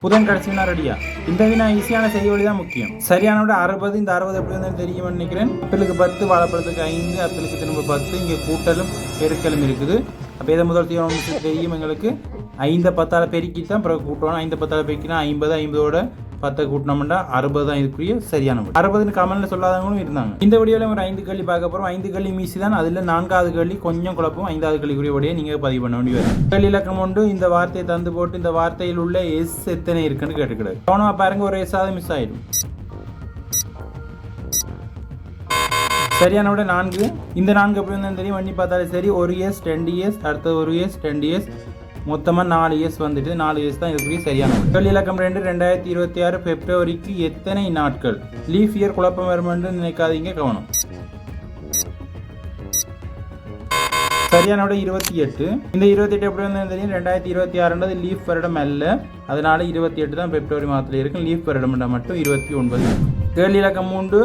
புதன் கடைசினா ரெடியா? இந்த வினா ஈஸியான செய்வழி தான் முக்கியம். சரியான விட 60. இந்த 60 எப்படி வந்து தெரியும்னு நினைக்கிறேன். ஆப்பிளுக்கு 10, வாழைப்பழத்துக்கு 5, ஆப்பிளுக்கு திரும்ப 10. இங்கே கூட்டலும் பெருக்கலும் இருக்குது. அப்போ இதை முதல் தீவிரம் தெரியும் எங்களுக்கு. 5 10ஆல் பெருக்கி தான் பிறகு கூட்டணும். 5 10ஆல் பெருக்கினா 50, 50ஓட 10 கூட்டினோம்னா 60 தான் இதுக்குரிய சரியான விட. 60 கமெண்ட்ல சொல்லாதவங்களும் இருந்தாங்க. இந்த வீடியோவில் ஒரு 5 கேள்வி பார்க்க போகிறோம். 5 கேள்வி மீசி தான். அதில் 4வது கேள்வி கொஞ்சம் குழப்பம். 5வது கேள்விக்குரிய விடையை நீங்கள் பதிவு பண்ண வேண்டிய வரும். கேள்வி இலக்கம் ஒன்று, இந்த வார்த்தையை தந்து போட்டு இந்த வார்த்தையில் உள்ள எஸ் எத்தனை இருக்குன்னு கேட்டுக்கிடாது. கவனமாக பாருங்க, ஒரு எஸ்ஸாவது மிஸ் ஆயிடும். சரியான விட 4. இந்த 4 எப்படி இருந்தாலும் தெரியும், வண்டி பார்த்தாலே சரி. ஒரு எஸ் 2 எஸ், அடுத்தது ஒரு எஸ் 2 எஸ், மொத்தமாக 4 இயர்ஸ் வந்துட்டு 4 இயர்ஸ் தான் இதுக்குரிய சரியான கேள்வி இலக்கம் 2. 2026 பிப்ரவரிக்கு எத்தனை நாட்கள்? லீஃப் இயர் குழப்பம் வரும் என்று நினைக்காதீங்க, கவனம். சரியான விட 28. இந்த 28 எப்படி வந்து தெரியும், 2026 லீஃப் வருடம் அல்ல, அதனால 28 தான் பிப்ரவரி மாதத்தில் இருக்கும். லீஃப் வருடம் மட்டும் 29. கேள்வி இலக்கம் 3.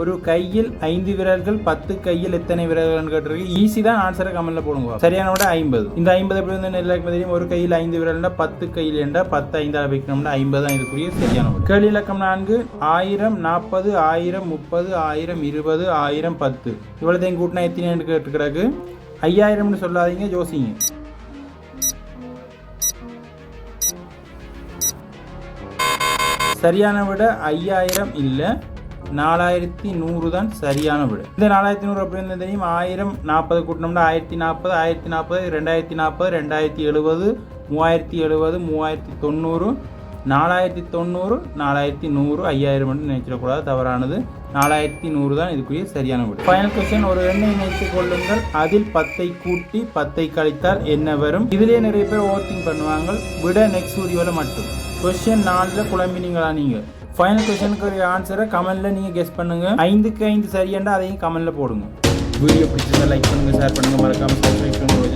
ஒரு கையில் 5 விரல்கள், 10 கையில் எத்தனை விரல்கள் கேட்டிருக்கு. ஈஸி தான், ஆன்சரை கமெண்ட்ல போடுங்க. சரியான விட 50. இந்த 50 எப்படி வந்து எல்லாருக்கும் தெரியும், ஒரு கையில் 5 விரல்னா 10 கையில் என்றா 10 5ஆல் வைக்கணும்னா 50 தான் இதுக்குரிய சரியான விட. கேள்வி இலக்கம் 4. 1000, 40, 1000, 30, 1000, 20, 1000, 10 இவ்வளோத்தையும் கூட்டினா எத்தனை கேட்டுக்கிறாக்கு. 5000னு சொல்லாதீங்க, யோசிங்க. சரியான விட 5000 இல்லை, 4100 தான் சரியான விட. இந்த 4100 அப்படின்னு தெரியும். 1000 40 கூட்டினோம்னா 1040, 1040, 2040, 2070, 3070, 3090, 4090, 4100, 5000 மட்டும் நினைச்சிடக்கூடாது, தவறானது. 4100 தான் இதுக்குரிய சரியான விட. ஃபைனல் கொஸ்டின், ஒரு எண்ணை நினைத்துக் கொள்ளுங்கள், அதில் 10ஐ கூட்டி 10ஐ கழித்தால் என்ன வரும்? இதுலேயே நிறைய பேர் ஓவர் திங்க் பண்ணுவாங்க. விட நெக்ஸ்ட் வீடியோவில் மட்டும். கொஸ்டின் 4 குழம்பினீங்களா நீங்க? ஃபைனல் கொஸ்டினுக்கு ஒரு ஆன்சரை கமெண்ட்ல நீங்க கெஸ் பண்ணுங்க. 5க்கு 5 சரியாண்டா அதையும் கமெண்ட்ல போடுங்க. வீடியோ பிடிச்சிருந்தா லைக் பண்ணுங்க, ஷேர் பண்ணுங்க, மறக்காம சப்ஸ்கிரைப் பண்ணுங்க.